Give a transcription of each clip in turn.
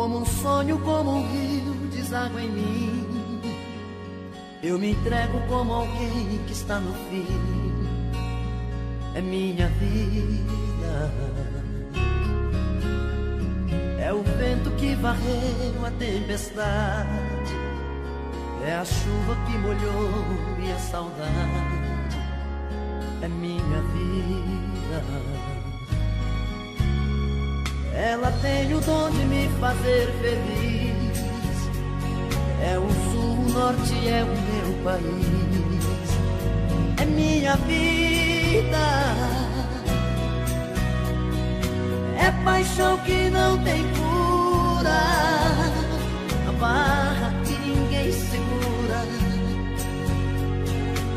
Como um sonho, como um rio, deságua em mim. Eu me entrego como alguém que está no fim. É minha vida. É o vento que varreu a tempestade. É a chuva que molhou minha saudade. É minha vida. Ela tem o dom de me fazer feliz. É o sul, o norte, é o meu país. É minha vida. É paixão que não tem cura. A barra que ninguém segura.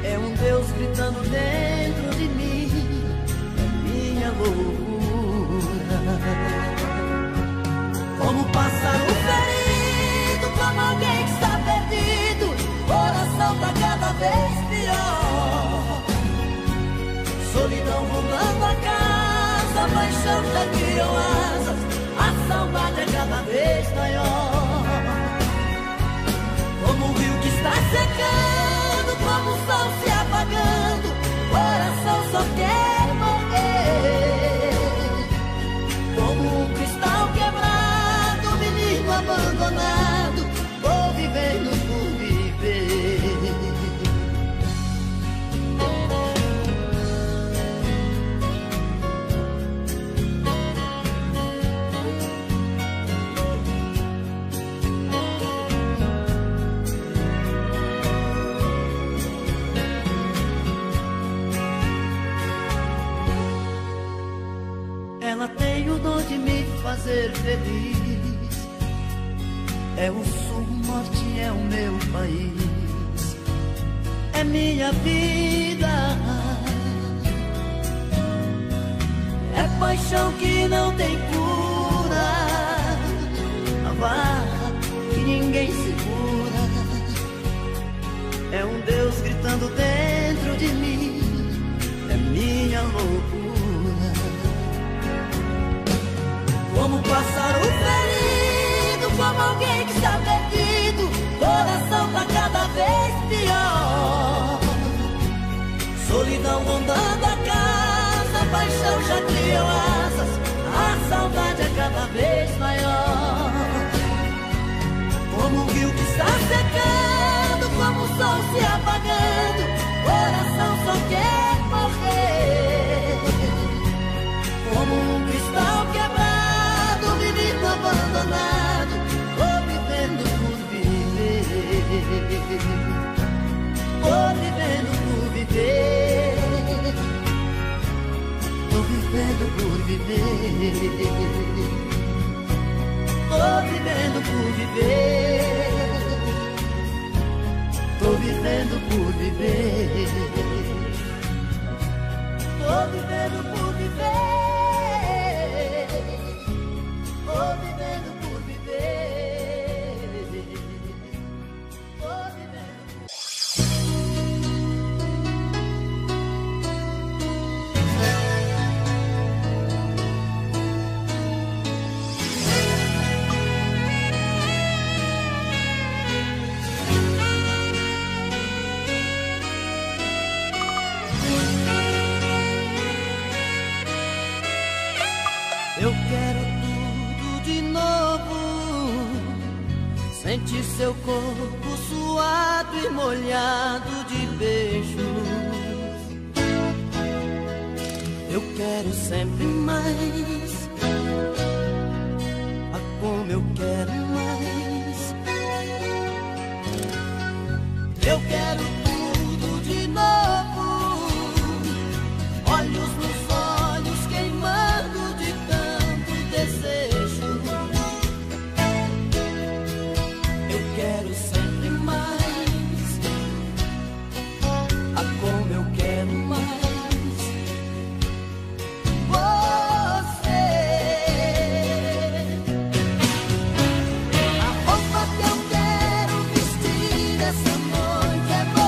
É um Deus gritando dentro de mim. É minha loucura. Como um pássaro ferido, como alguém que está perdido. Coração tá cada vez pior. Solidão rondando a casa, a paixão já criou asas. A saudade é cada vez maior. Como um rio que está secando, como o sol se apagando. Coração só quer morrer. Como um cristal quebrado, menino abandonado. Vou vivendo por viver. Ela tem o dom de me fazer feliz. É o sul, o norte, é o meu país. É minha vida. É paixão que não tem cura. A barra que ninguém segura. É um Deus gritando dentro de mim. É minha loucura. Como um pássaro ferido, como alguém que está perdido. Coração tá cada vez pior. Solidão rondando a casa, a paixão já criou asas. A saudade é cada vez maior. Como um rio que está secando, como o sol se apagando. Coração só quer morrer. Como um cristal quebrado, menino abandonado, vou vivendo por viver. Vou vivendo por viver. Tô vivendo por viver. Tô vivendo por viver. Tô vivendo por viver. Tô vivendo por viver. Tô vivendo por viver. Tô vivendo por... Eu quero tudo de novo. Sentir seu corpo suado e molhado de beijos. Eu quero sempre mais. Ah, como eu quero mais. Eu quero tudo de novo. Olhos nos olhos queimando de tanto desejo. Eu quero sempre mais. Ah, como eu quero mais. Você. A roupa que eu quero vestir essa noite é você.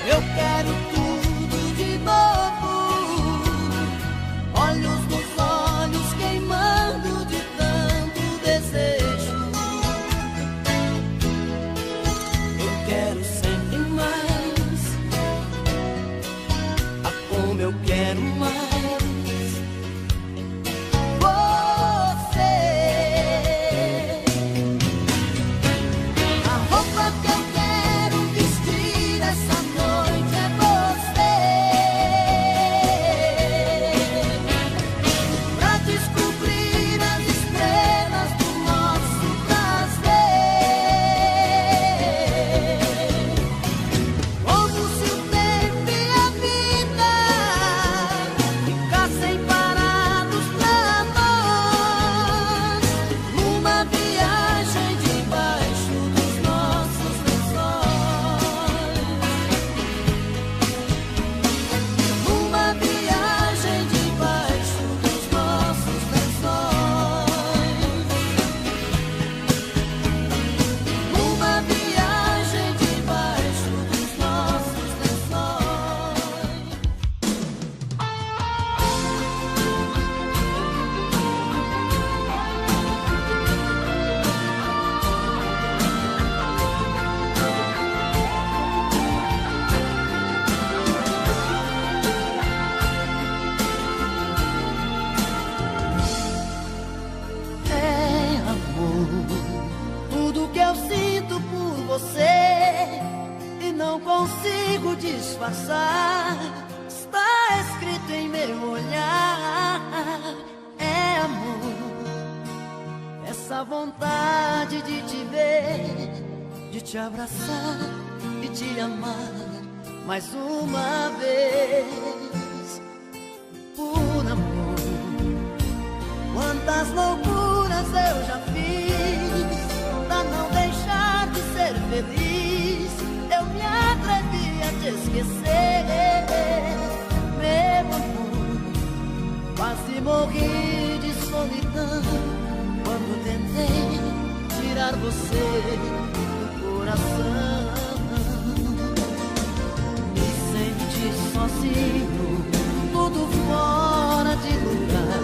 Eu quero tudo de novo, olhos nos olhos queimando de tanto desejo. Eu quero sempre mais, ah, como eu quero mais. Disfarçar, está escrito em meu olhar. É amor, essa vontade de te ver, de te abraçar e te amar mais uma vez. Por amor, quantas loucuras eu já fiz pra não deixar de ser feliz. Eu me atrevi a te esquecer, meu amor. Quase morri de solidão quando tentei tirar você do coração. Me senti sozinho, tudo fora de lugar,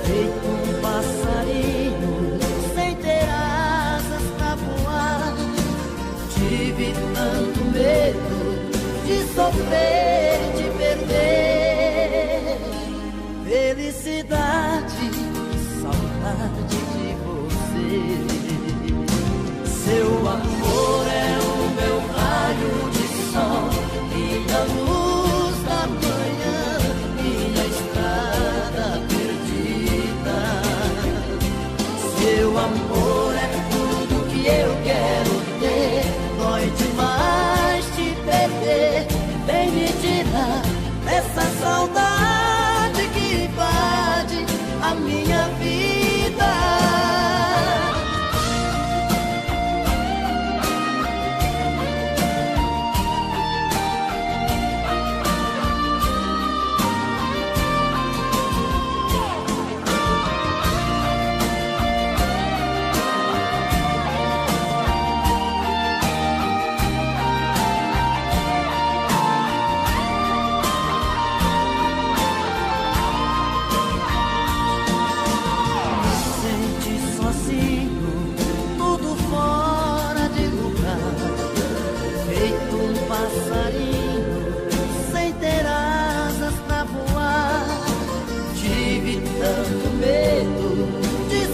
feito um passarinho sem ter asas pra voar. Tive tanto medo de sofrer, de perder felicidade, saudade de você. Seu amor é o meu raio de sol, minha luz da manhã, minha estrada perdida. Seu amor é tudo que eu quero ter. Dói demais te perder, vem me tirar essa saudade que invade a minha vida.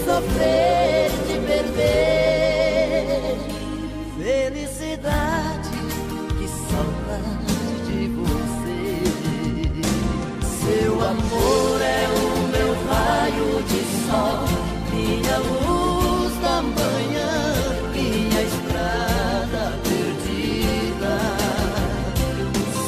Sofrer, de perder felicidade, que saudade de você. Seu amor é o meu raio de sol, minha luz da manhã, minha estrada perdida.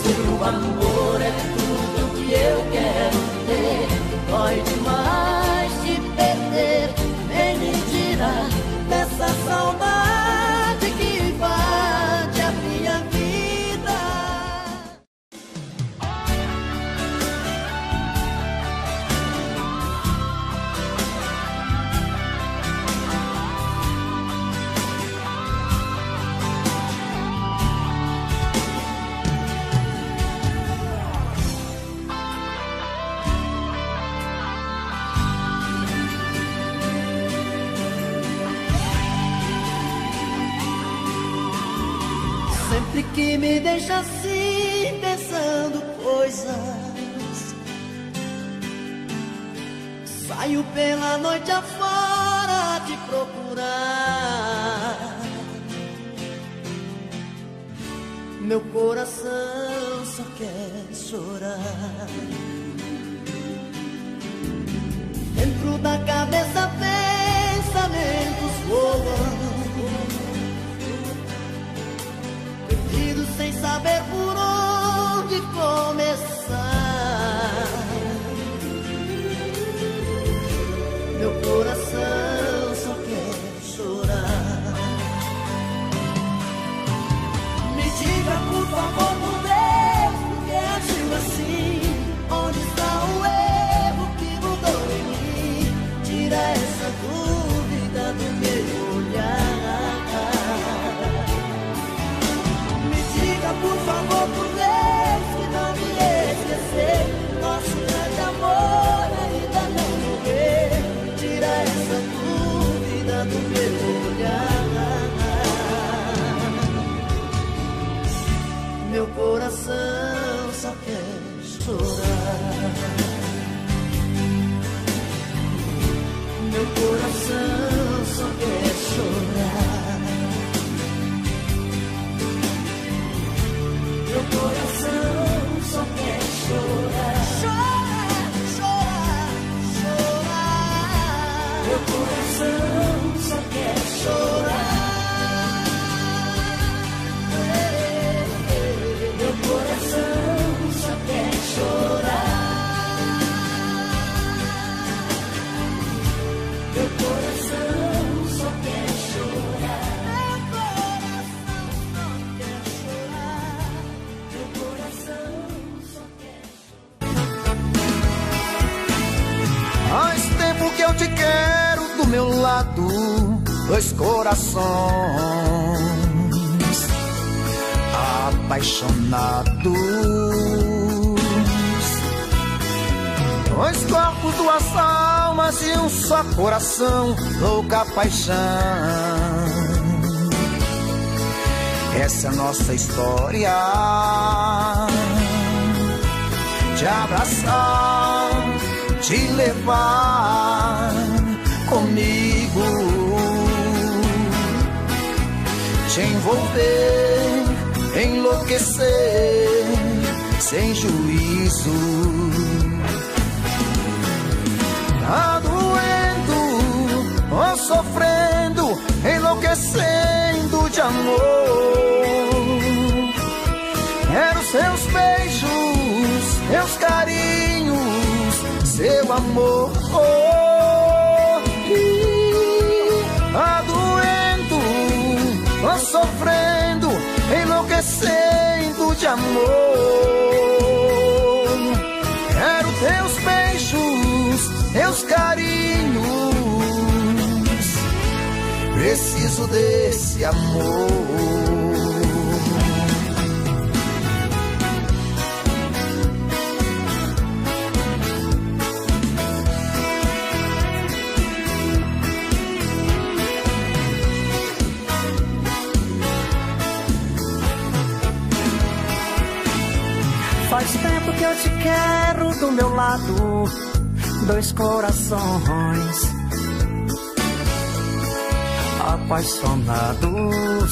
Seu amor é tudo que eu quero ter. Dói demais te perder, vem me tirar dessa saudade que invade a minha vida. me deixa assim pensando coisas. Saio pela noite afora te procurar. Meu coração só quer chorar. Dentro da cabeça pensamentos voam, perdido sem saber por onde começar. Meu coração só quer chorar. Me diga por favor, por Deus, por que agiu assim? Onde está o erro que mudou em mim? Tira essa dúvida do meu olhar. Me diga por favor, por Deus, que não me esquecer. Nosso grande amor ainda não morreu. Tira essa dúvida do meu olhar. Meu coração só quer chorar. Meu coração só quer chorar. Meu coração só quer chorar. Chorar, chorar, chorar. Meu coração só quer chorar. Meu coração só quer chorar. Meu coração só quer chorar. Meu coração só quer chorar. Faz tempo que eu te quero do meu lado, dois corações apaixonados, dois corpos, duas almas e um só coração, louca paixão. Essa é a nossa história, te abraçar, te levar comigo, te envolver, enlouquecer sem juízo. Tá doendo, ou sofrendo, enlouquecendo de amor. Quero seus beijos, seus carinhos, seu amor. Tá doendo, ou sofrendo, enlouquecendo de amor. Quero teus beijos, teus carinhos, preciso desse amor. Faz tempo que eu te quero do meu lado, dois corações apaixonados,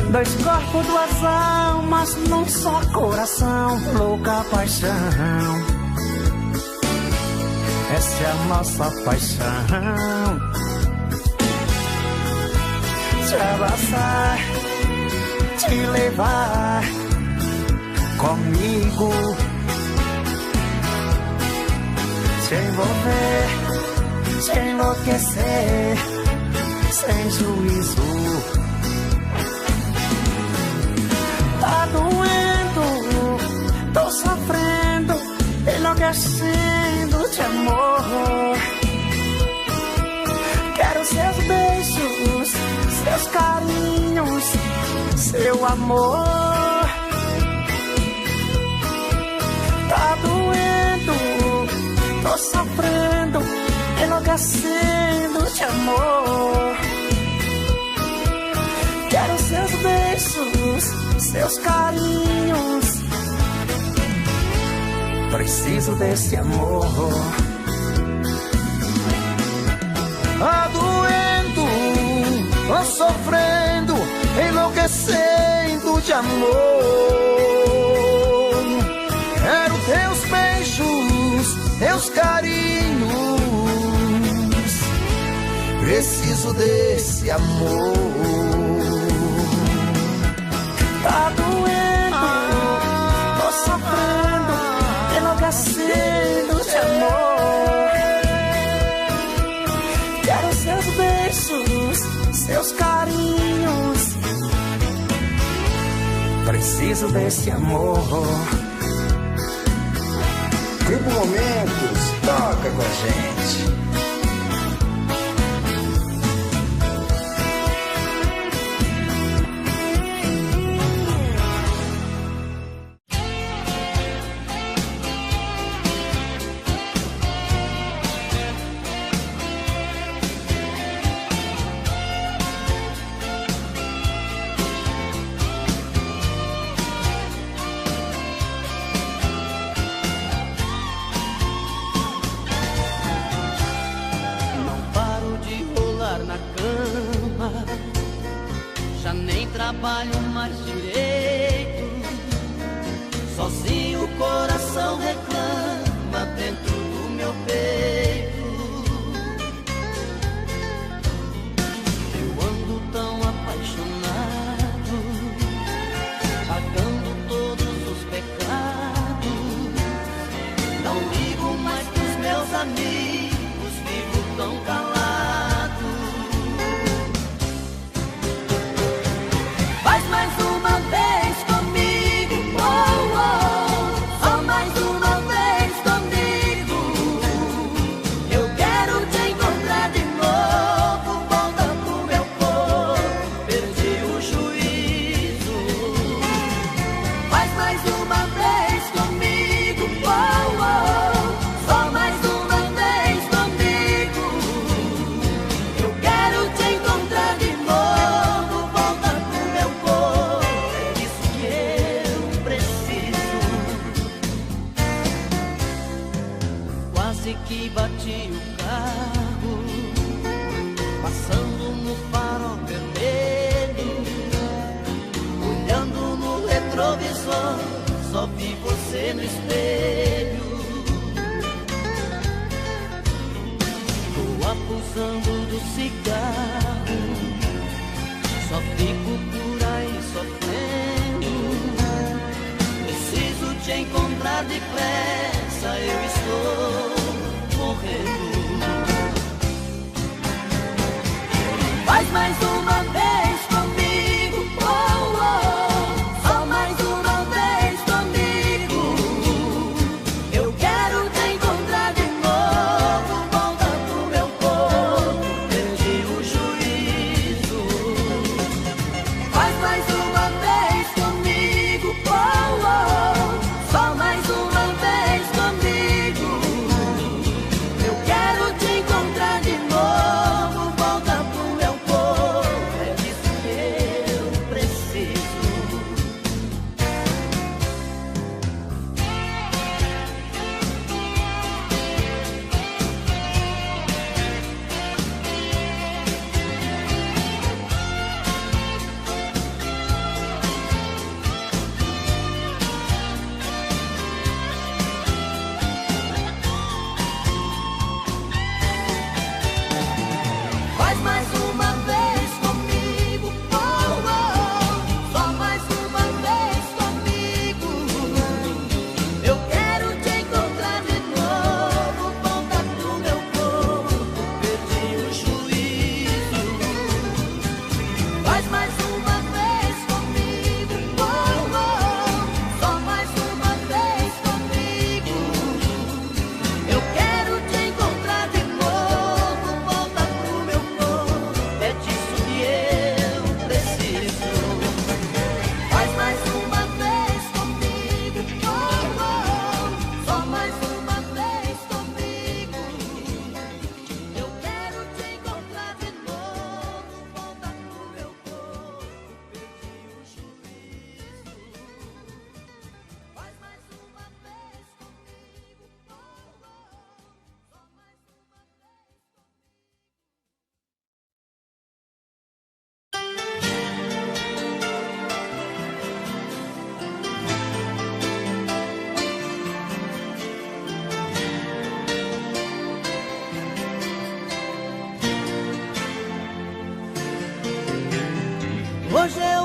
dois corpos, duas almas num só coração, louca paixão. Essa é a nossa paixão. Te abraçar, te levar comigo, te envolver, te enlouquecer sem juízo. Tá doendo, tô sofrendo, enlouquecendo de amor. Quero seus beijos, seus carinhos, seu amor. Tá doendo, tô sofrendo, enlouquecendo de amor. Quero beijos, seus carinhos. Preciso desse amor. Doendo, sofrendo, enlouquecendo de amor. Quero teus beijos, teus carinhos. Preciso desse amor. Tá doendo, tô sofrendo, enlouquecendo de amor. Quero seus beijos, seus carinhos. Preciso desse amor. Grupo Momentos, toca com a gente. Já nem trabalho mais direito. Sozinho o coração reclama dentro do meu peito. Eu ando tão apaixonado, pagando todos os pecados. Não ligo mais pros meus amigos, vivo tão calado. Mais uma vez comigo, oh, oh. Só mais uma vez comigo. Eu quero te encontrar de novo. Volta pro meu corpo, perdi o juízo. Faz mais uma vez comigo, oh, oh. Só mais uma vez comigo. Eu quero te encontrar de novo. Volta pro meu corpo. Quase que bati o carro, passando no farol vermelho. Olhando no retrovisor, só vi você no espelho. Tô abusando do cigarro, só fico por aí sofrendo. Preciso te encontrar depressa, eu estou morrendo. Faz mais uma vez comigo, oh, oh. Só mais uma vez comigo. Eu quero te encontrar de novo. Volta pro meu corpo, perdi o juízo. Faz mais uma vez comigo, oh, oh. Só mais uma vez comigo. Eu quero te encontrar de novo. Volta pro meu corpo, é disso que eu preciso.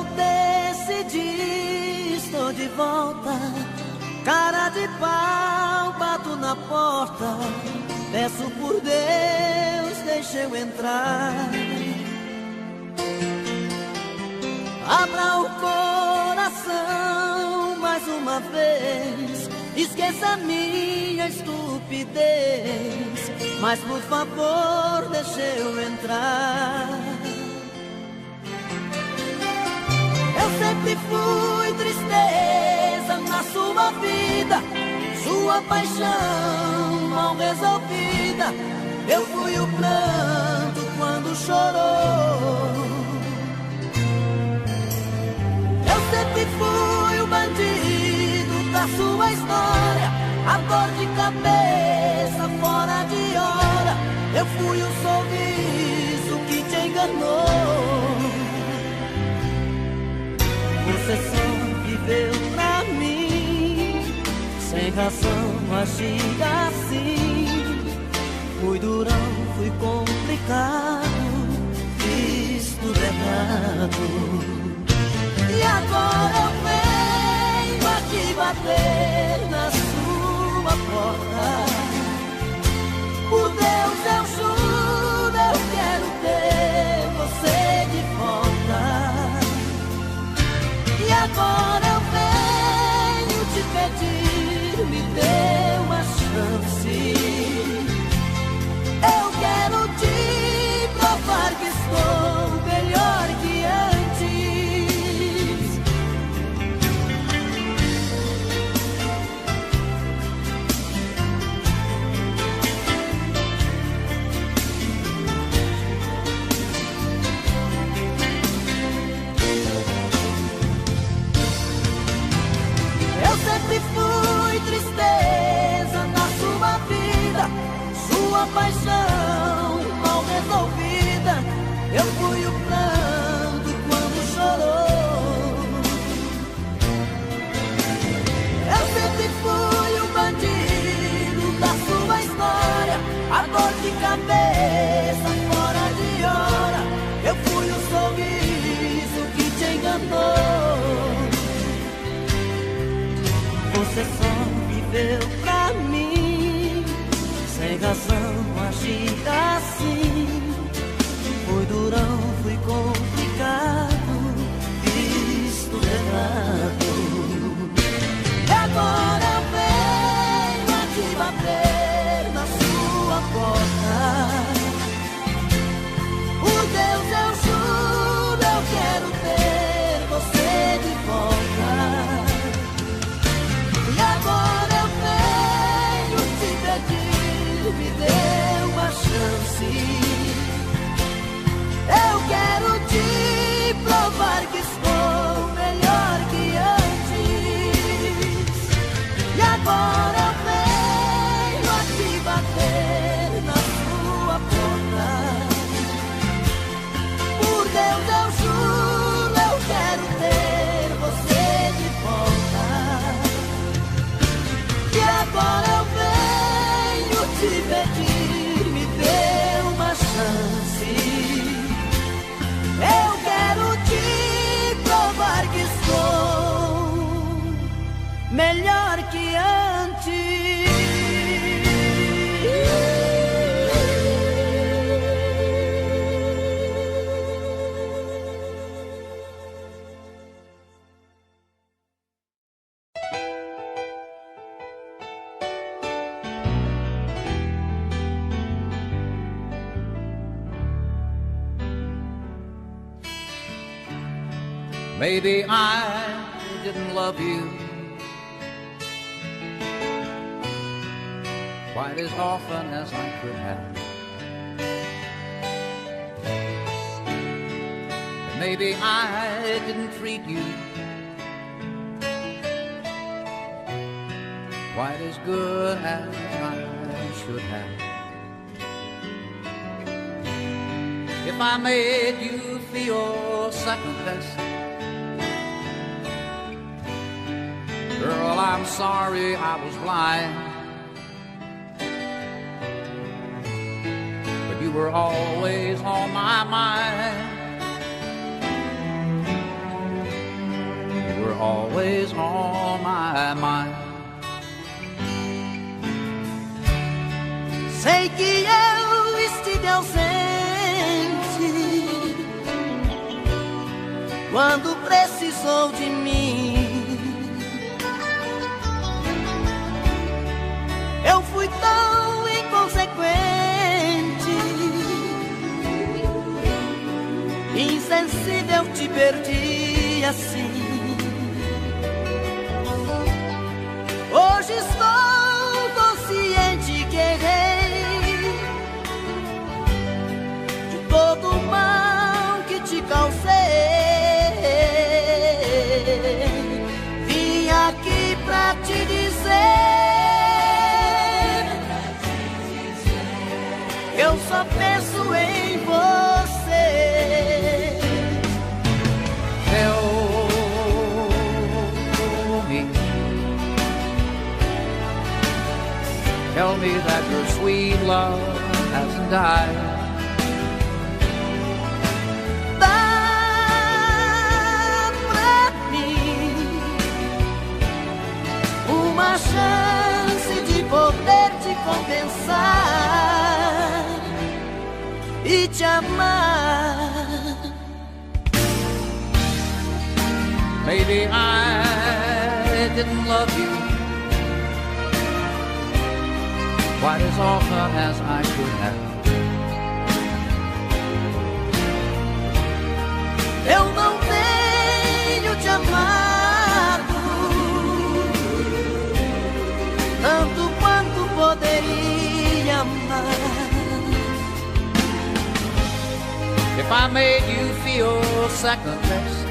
eu decidi, estou de volta. Cara de pau, bato na porta. Peço por Deus, deixa eu entrar. Abra o coração mais uma vez. Esqueça minha estupidez, mas por favor, deixa eu entrar. Eu sempre fui tristeza na sua vida, sua paixão mal resolvida. Eu fui o pranto quando chorou. Eu sempre fui o bandido da sua história, a dor de cabeça fora de hora. Eu fui o sorriso que te enganou. Você só viveu pra mim, sem razão agir assim. Fui durão, fui complicado, fiz tudo errado. E agora eu venho aqui bater na sua porta. Por Deus eu juro, eu quero ter você de volta. E agora eu venho te pedir, me dê uma chance. Eu quero te provar que estou melhor que antes. Eu sempre fui tristeza na sua vida, sua paixão mal resolvida. Eu fui o pranto quando chorou. Eu sempre fui o bandido da sua história, a dor de cabeça fora de hora. Eu fui o sorriso que te enganou. Você só viveu pra mim, sem razão agir assim. Fui durão, fui complicado, fiz tudo errado. E agora eu venho aqui bater na sua porta. Por Deus eu juro, eu quero ter você de volta. E agora eu venho te pedir, me dê uma chance. Eu quero te provar que estou melhor que antes. E agora eu venho aqui bater na sua porta. Por Deus eu juro, eu quero ter você de volta. E agora eu venho te pedir, me dê uma chance. Eu quero te provar que sou melhor que antes. Maybe I didn't love you quite as often as I could have. Maybe I didn't treat you quite as good as I should have. If I made you feel second best, girl, I'm sorry I was blind. But you were always on my mind. always on my mind. Sei que eu estive ausente quando precisou de mim. Eu fui tão inconsequente, insensível, te perdi assim. Hoje estou consciente que errei de todo o mal que te causei. Vim aqui pra te dizer, eu só penso em você. Tell me that your sweet love hasn't died. Dá pra mim uma chance de poder te compensar e te amar. Maybe I didn't love you quite as often as I should have. Eu não tenho te amado tanto quanto poderia amar. If I made you feel second best,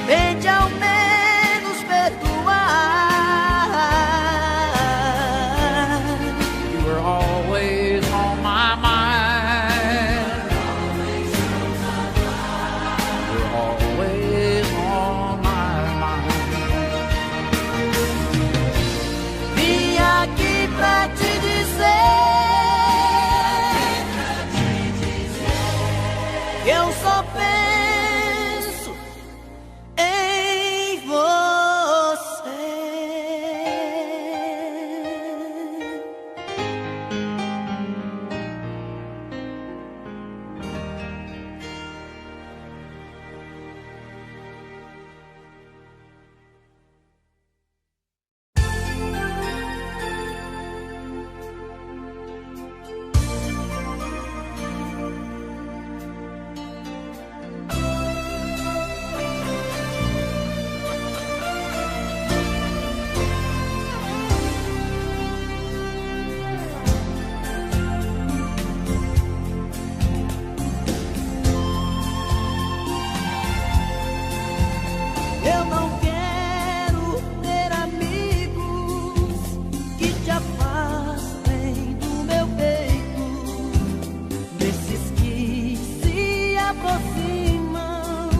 tente ao menos perdoar. you were always on my mind. You're always on my mind. Vim aqui pra te dizer que eu só penso em você. Eu não quero ter amigos que te afastem do meu peito, desses que se aproximam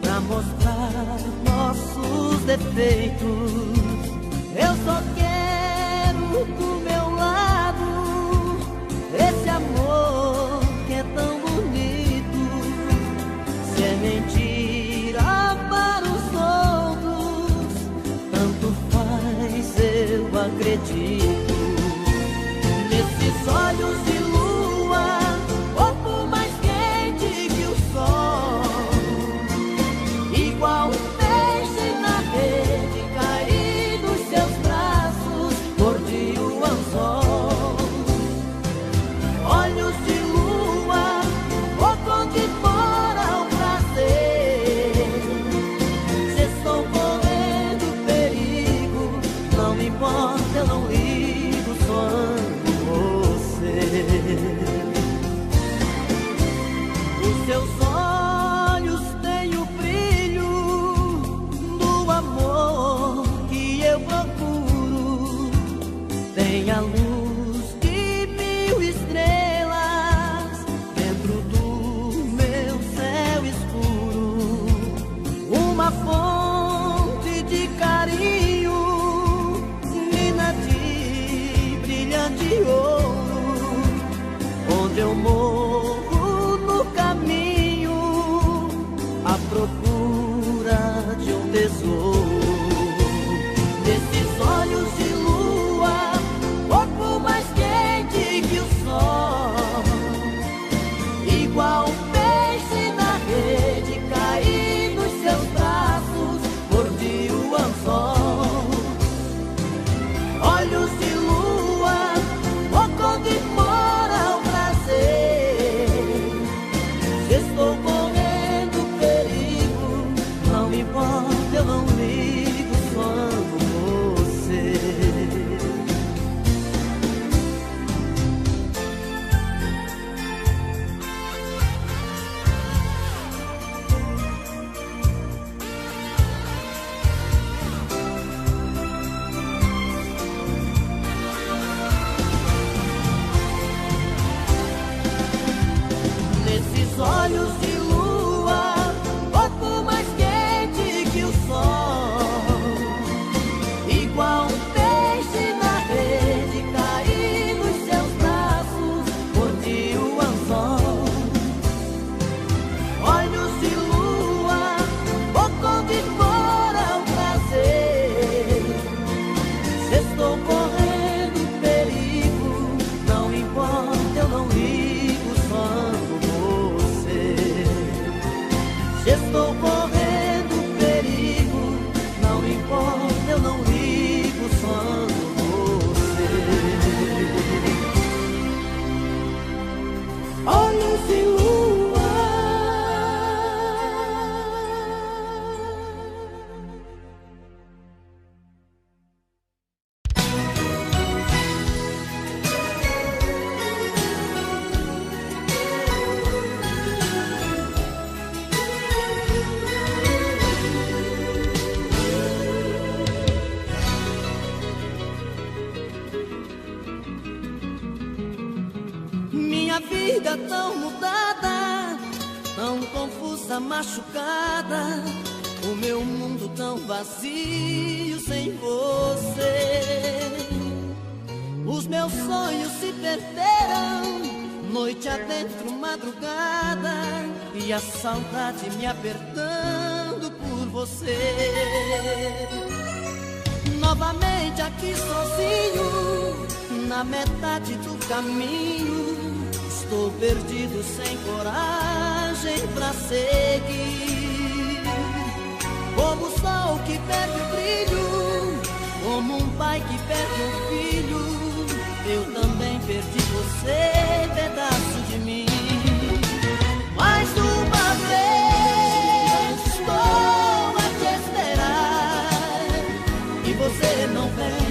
pra mostrar nossos defeitos. Eu só quero do meu lado esse amor que é tão bonito. Se é mentira para os outros, tanto faz, eu acredito. Nesses olhos de lua, corpo mais quente que o sol, igual um peixe na rede, caí nos seus braços, mordi o anzol. Olhos de lua, boca de fora o prazer. Se estou correndo perigo, não me importa, eu não ligo. tão mudada, tão confusa, machucada, o meu mundo tão vazio sem você. Os meus sonhos se perderam, noite adentro, madrugada, e a saudade me apertando por você. Novamente aqui sozinho, na metade do caminho, estou perdido, sem coragem pra seguir. Como o sol que perde o brilho, como um pai que perde um filho, eu também perdi você, pedaço de mim. Mais uma vez estou a te esperar, e você não vem,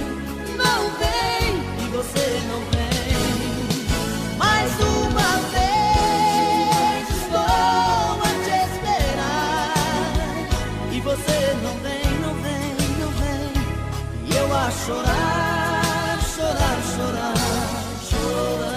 não vem, e você não vem. Mais uma vez estou a te esperar, e você não vem, não vem, não vem. E eu a chorar, chorar, chorar, chorar.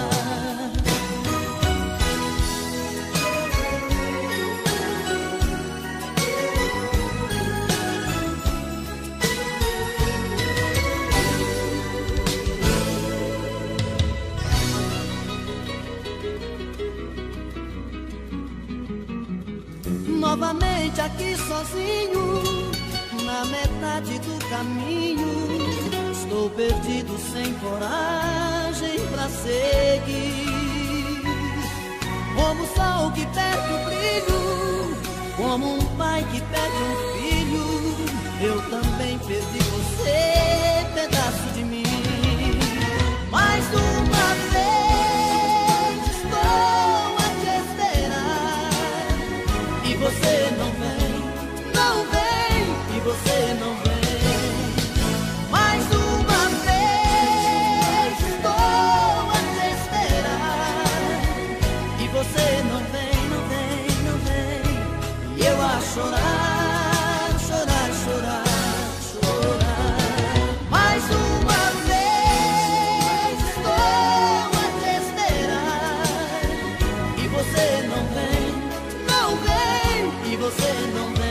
Novamente aqui sozinho, na metade do caminho, estou perdido, sem coragem pra seguir. Como o sol que perde o brilho, como um pai que perde um filho, eu também perdi você, pedaço de mim. Mais uma vez estou a te esperar, e você não vem, não vem, e você não vem. Mais uma vez estou a te esperar, e você não vem, não vem, não vem. E eu a chorar, chorar, chorar, chorar. Mais uma vez estou a te esperar, e você não vem, não vem, e você não vem.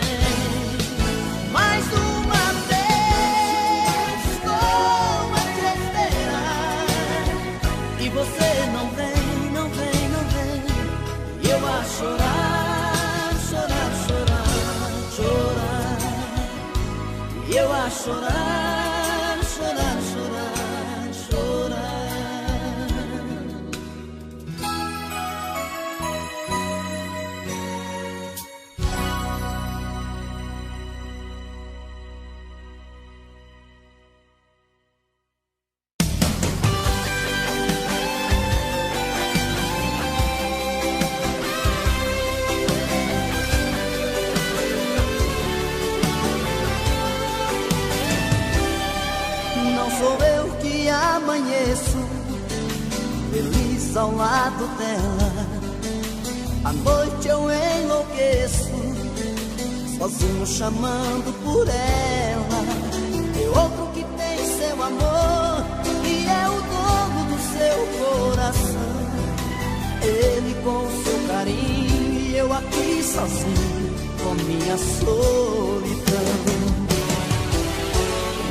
Mais uma vez estou a te esperar, e você não vem, não vem, não vem. E eu a chorar, chorar, chorar, chorar. E eu a chorar, chorar, chorar, chorar. Não sou eu que amanheço feliz ao lado dela. À noite eu enlouqueço, sozinho chamando por ela. É outro que tem seu amor e é o dono do seu coração. Ele com o seu carinho e eu aqui sozinho com minha solidão.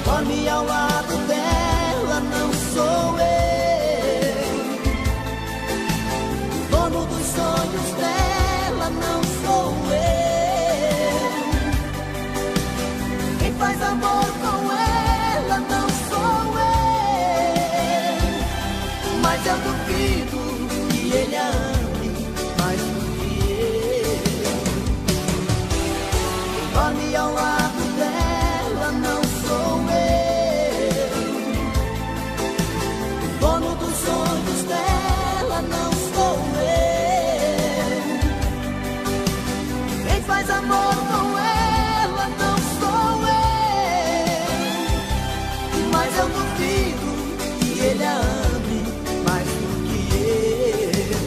Dorme ao lado dela, não sou eu. Dono dos sonhos dela, não sou eu. Quem faz amor com ela, não sou eu. Mas eu duvido que ele a ame mais do que eu. Quem dorme ao lado dela, não sou eu. Dono dos sonhos dela, não sou eu. Quem faz amor com ela, não sou eu. Mas eu duvido que ele a ame mais do que eu.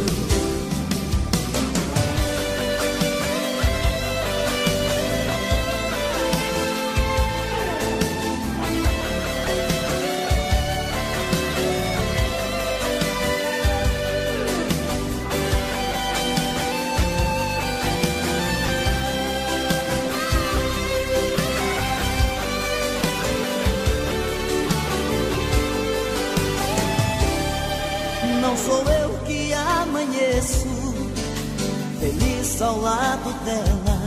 lado dela.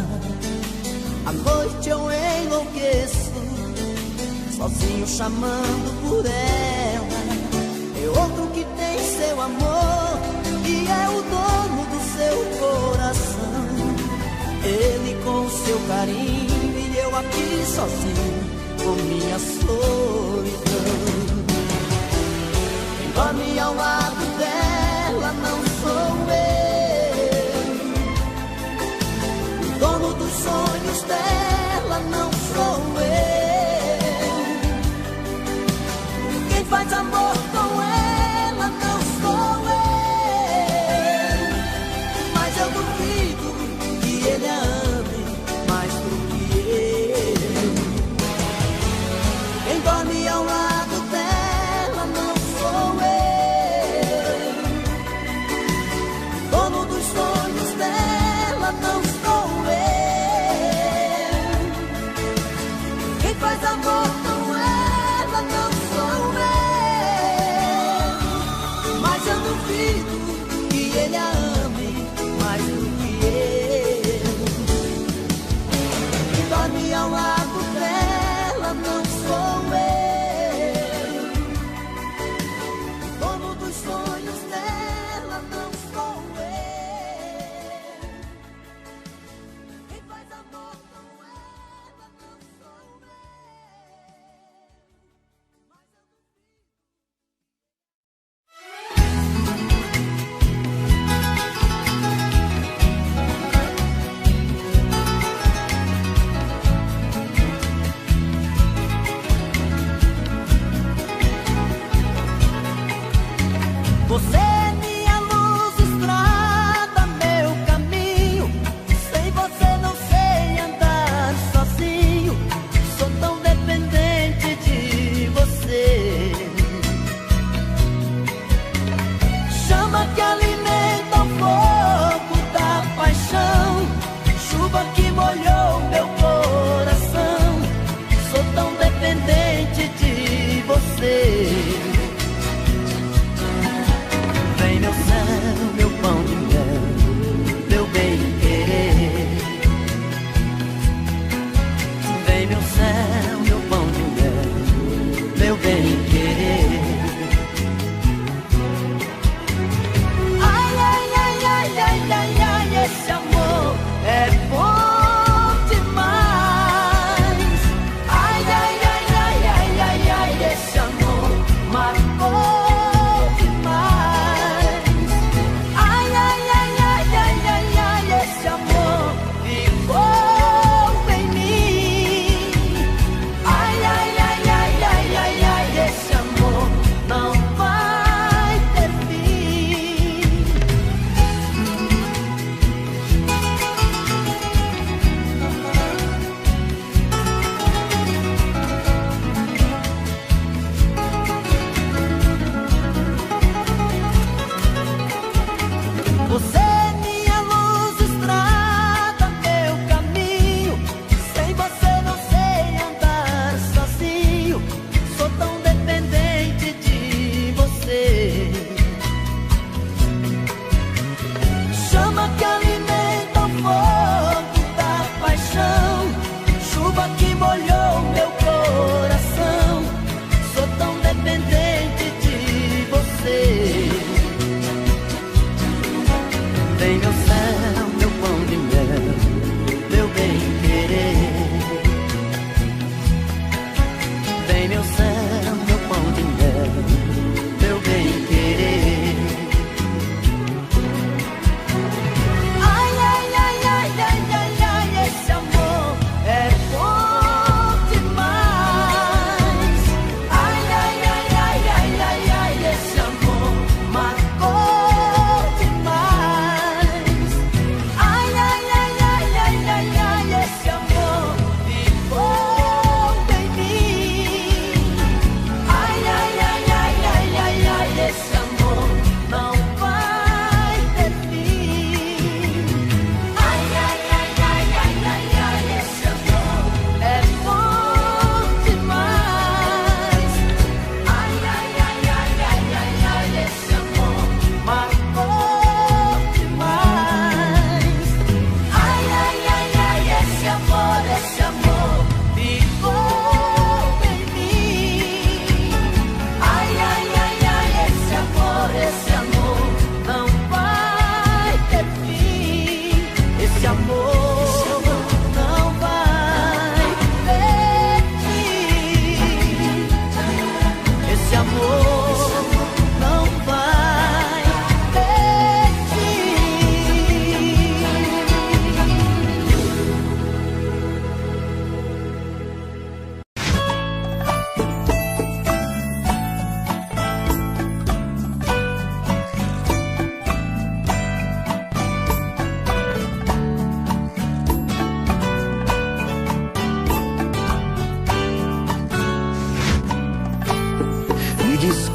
À noite eu enlouqueço, sozinho chamando por ela. É outro que tem seu amor e é o dono do seu coração. Ele com seu carinho e eu aqui sozinho com minha solidão. Quem dorme ao lado dela não sou eu, o dono dos sonhos dela não sou eu. Quem faz amor com ela não sou eu, mas eu duvido que ele a ame mais do que eu. Quem dorme ao lado dela não sou eu, dono dos sonhos dela não sou eu. Quem faz amor com ela não sou eu, mas eu duvido que ele a ame mais do que eu.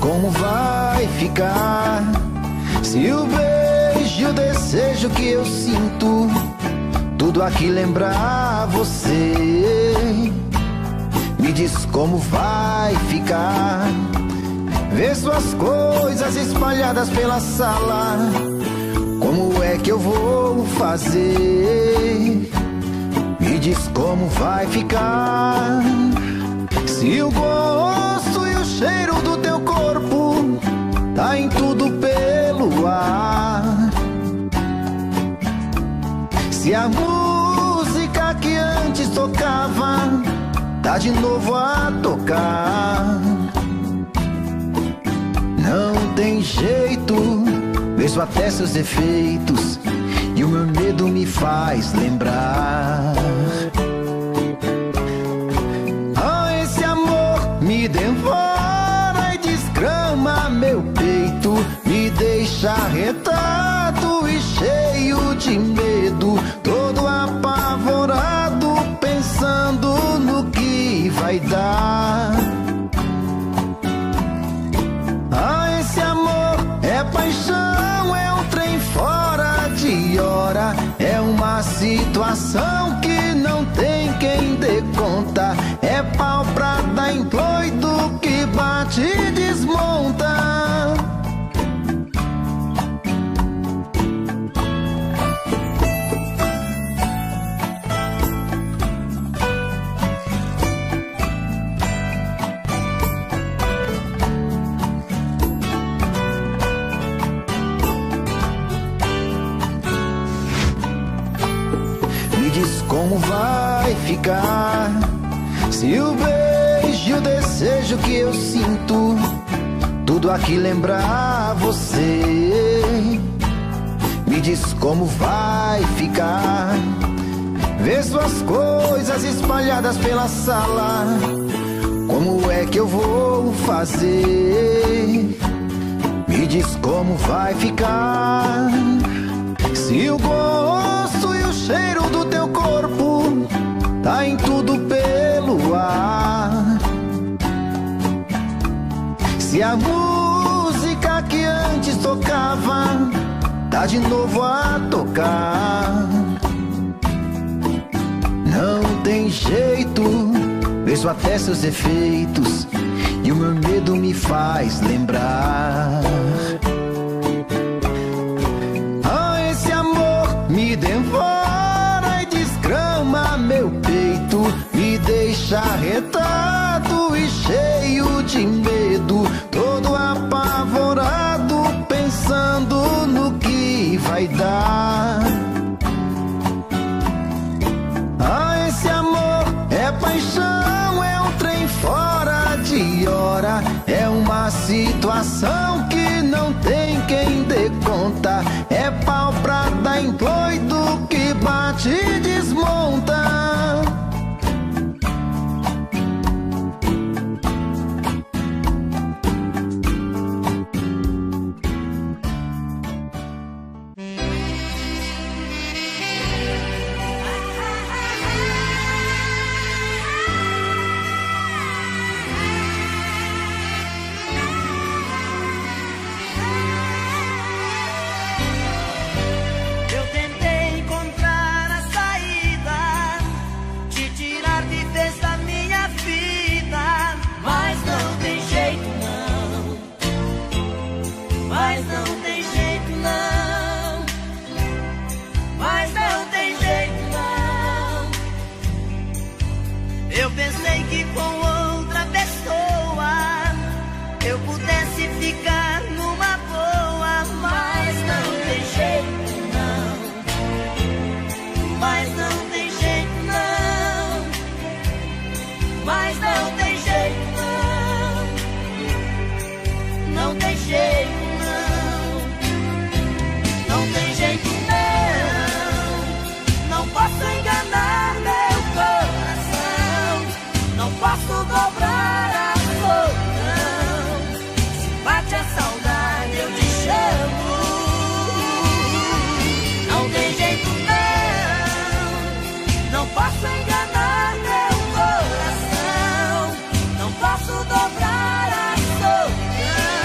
como vai ficar. Se o beijo, o desejo que eu sinto, tudo aqui lembrar você. Me diz como vai ficar. Ver suas coisas espalhadas pela sala, como é que eu vou fazer? Me diz como vai ficar. Se o gosto e o cheiro do teu corpo tá em tudo pelo ar. Se a música que antes tocava tá de novo a tocar. Não tem jeito, vejo até seus defeitos e o meu medo me faz lembrar. Ah, esse amor me devora e desgrama meu peito, me deixa arretado e cheio de medo, todo apavorado, pensando no que vai dar. Ah, esse amor é paixão, é um trem fora de hora, é uma situação que não tem quem dê conta, é pau pra dar em doido que bate e desmonta. Como vai ficar? Se o beijo, o desejo que eu sinto, tudo aqui lembrar você. Me diz como vai ficar. Ver suas coisas espalhadas pela sala, como é que eu vou fazer? Me diz como vai ficar. Se o gosto e o cheiro do teu corpo tá em tudo pelo ar. Se a música que antes tocava tá de novo a tocar. Não tem jeito, vejo até seus defeitos e o meu medo me faz lembrar. Me devora e desgrama meu peito, me deixa arretado e cheio de medo, todo apavorado, pensando no que vai dar. Ah, esse amor é paixão, é um trem fora de hora, é uma situação que não tem quem dê conta, é pau pra dar em doido que bate e desmonta. Posso dobrar a solidão.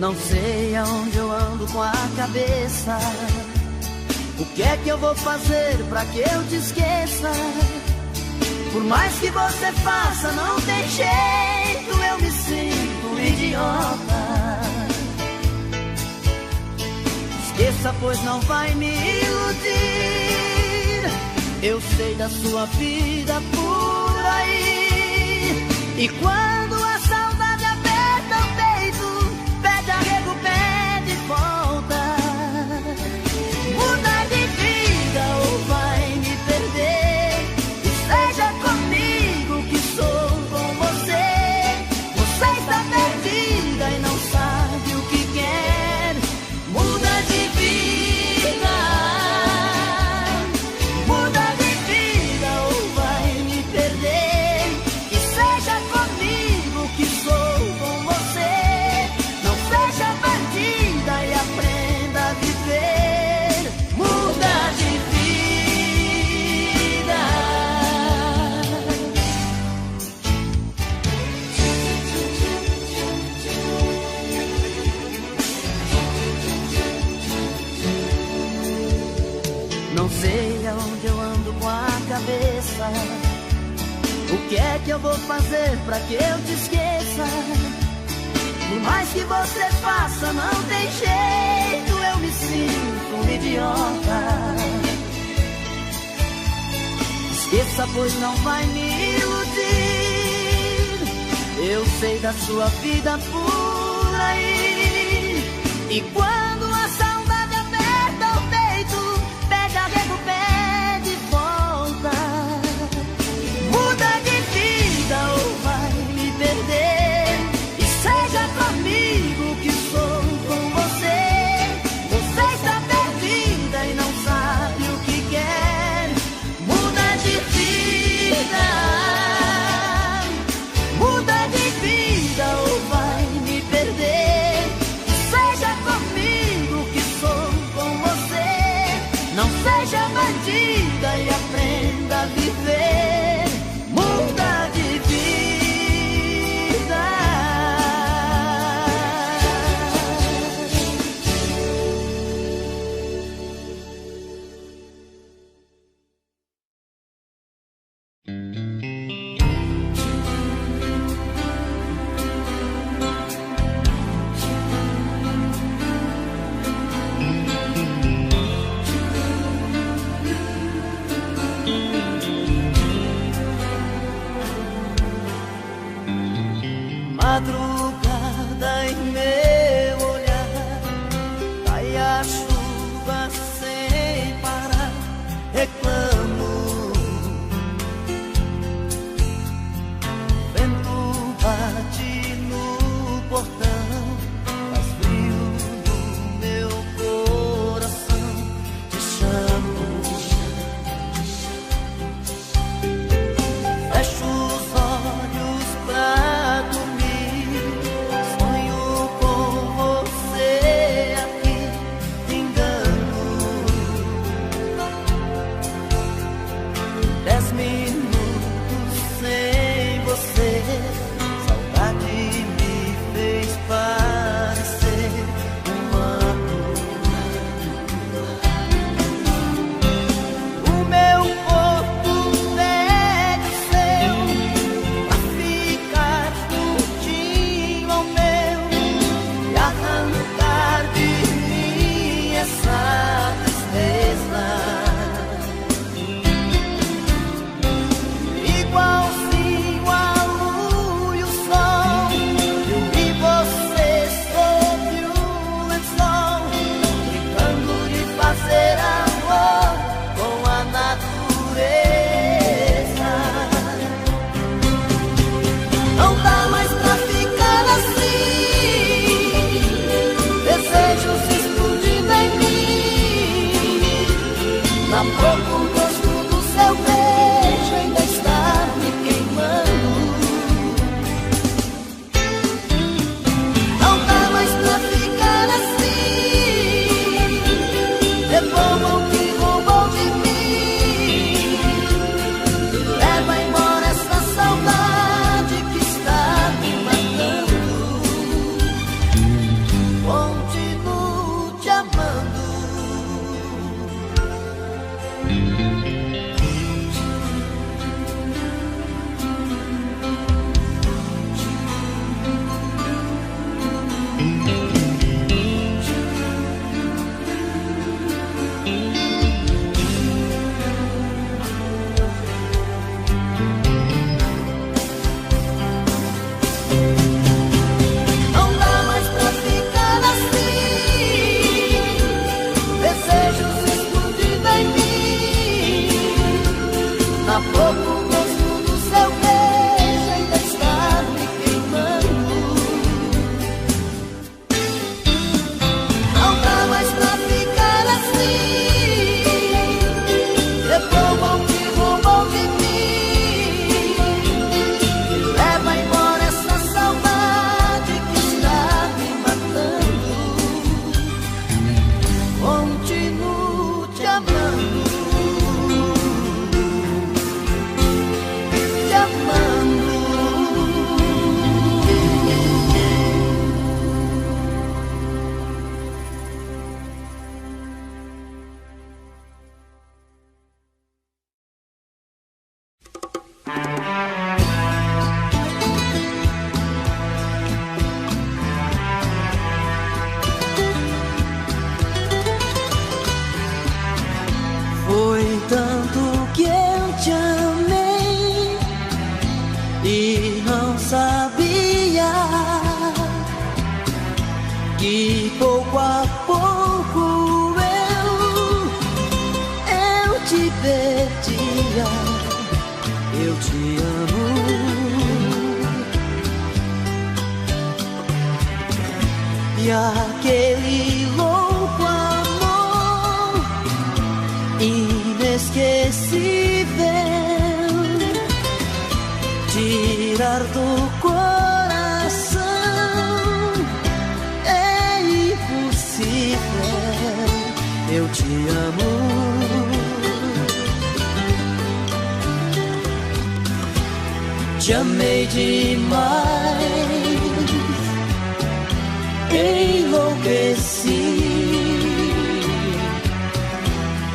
Não sei aonde eu ando com a cabeça. O que é que eu vou fazer pra que eu te esqueça? Por mais que você faça, não tem jeito, eu me sinto um idiota. Esqueça, pois não vai me iludir. Eu sei da sua vida por aí. E quando a saudade aperta o peito, pede arrego, pede volta. Muda de vida ou vai me perder. E seja comigo que sou com você. Você está perdida e não sabe o que quer. Muda de vida. Muda de vida ou vai me perder. E seja comigo que sou com você. Não seja bandida e aprenda a viver. Muda de vida. Não sei aonde eu ando com a cabeça. O que é que eu vou fazer pra que eu te esqueça? Por mais que você faça, não tem jeito, eu me sinto um idiota. Esqueça, pois não vai me iludir. Eu sei da sua vida por aí. E quando a saudade aperta o peito, pede arrego, pede volta. Muda de vida ou vai me perder. E seja comigo que sou com você. Você está perdida e não sabe o que quer. Muda de vida. Muda de vida ou vai me perder. E seja comigo que pouco a pouco eu te perdia. Eu te amo. E aquele louco amor inesquecível tirar do coração é impossível. Eu te amo. Te amei demais, enlouqueci.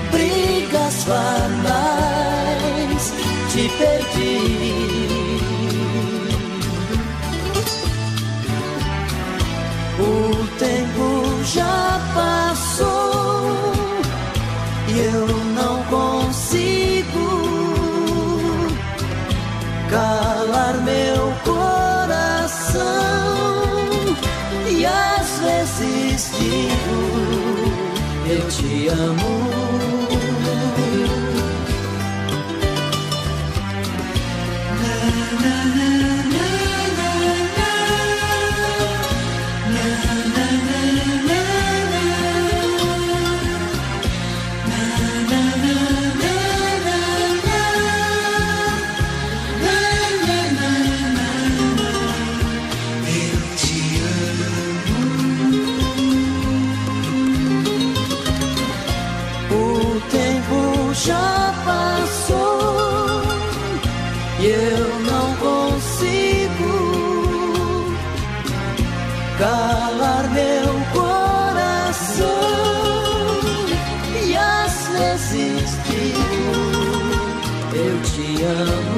Brigas banais, te perdi. O tempo já passou e eu não consigo calar meu coração. E às vezes digo, eu te amo. Já passou e eu não consigo calar meu coração. E às vezes digo, eu te amo.